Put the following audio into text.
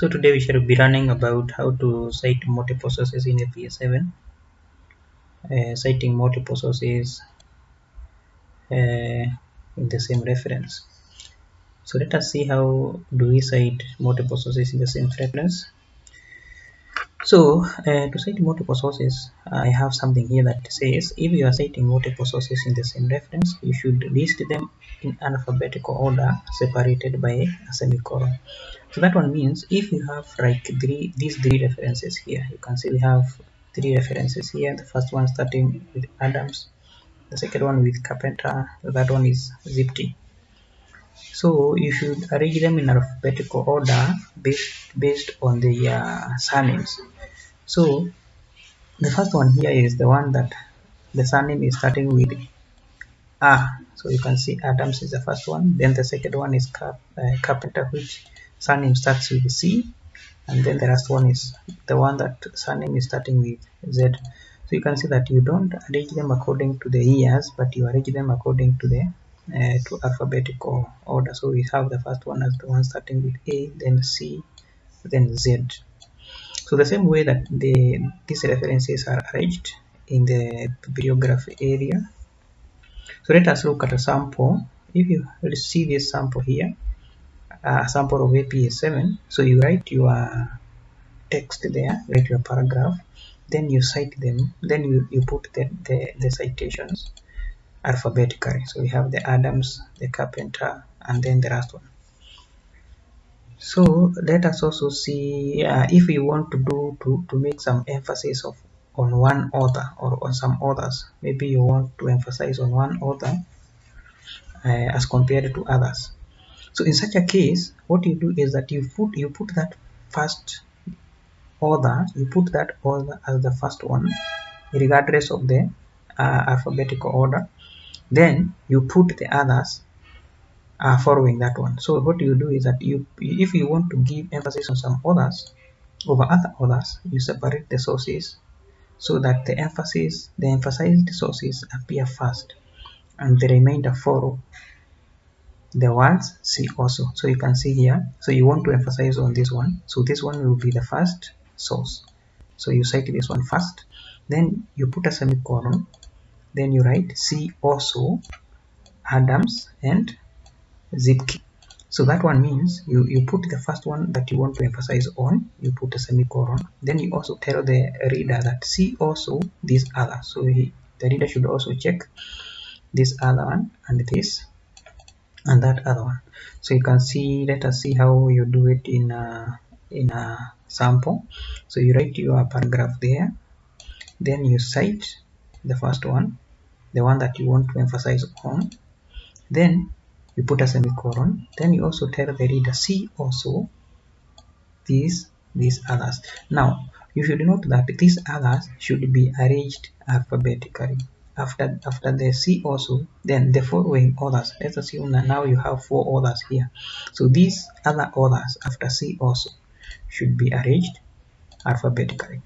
So today we shall be learning about how to cite multiple sources in APA 7. Citing multiple sources in the same reference. So let us see how do we cite multiple sources in the same reference. So to cite multiple sources, I have something here that says if you are citing multiple sources in the same reference, you should list them in alphabetical order separated by a semicolon. So that one means if you have like these three references here, you can see we have three references here. The first one starting with Adams, the second one with Carpenter, the third one is Zipty. So you should arrange them in alphabetical order based on the surnames. So the first one here is the one that the surname is starting with A. So you can see Adams is the first one. Then the second one is Carpenter, which surname starts with C. And then the last one is the one that surname is starting with Z. So you can see that you don't arrange them according to the years, but you arrange them according to the to alphabetical order. So we have the first one as the one starting with A, then C, then Z. So the same way that these references are arranged in the bibliography area. So let us look at a sample. If you see this sample here, a sample of APA 7, so you write your text there, write your paragraph, then you cite them, then you put the citations alphabetically. So we have the Adams, the Carpenter, and then the last one. So let us also see if we want to make some emphasis on one author or on some authors. Maybe you want to emphasize on one author as compared to others. So in such a case, what you do is that you put that first author, you put that author as the first one, regardless of the alphabetical order. Then you put the others following that one. So what you do is that if you want to give emphasis on some authors over other authors, you separate the sources so that the emphasized sources appear first, and the remainder follow the words see also. So you can see here, so you want to emphasize on this one, so this one will be the first source. So you cite this one first, then you put a semicolon, then you write see also Adams and Zipke. So that one means you put the first one that you want to emphasize on, you put a semicolon, then you also tell the reader that see also this other. So the reader should also check this other one and this and that other one. So you can see, let us see how you do it in a sample. So you write your paragraph there, then you cite the first one, the one that you want to emphasize on, then you put a semicolon, then you also tell the reader see also these others. Now you should note that these others should be arranged alphabetically. After the C also, then the following others. Let's assume that now you have 4 others here. So these other others after C also should be arranged alphabetically.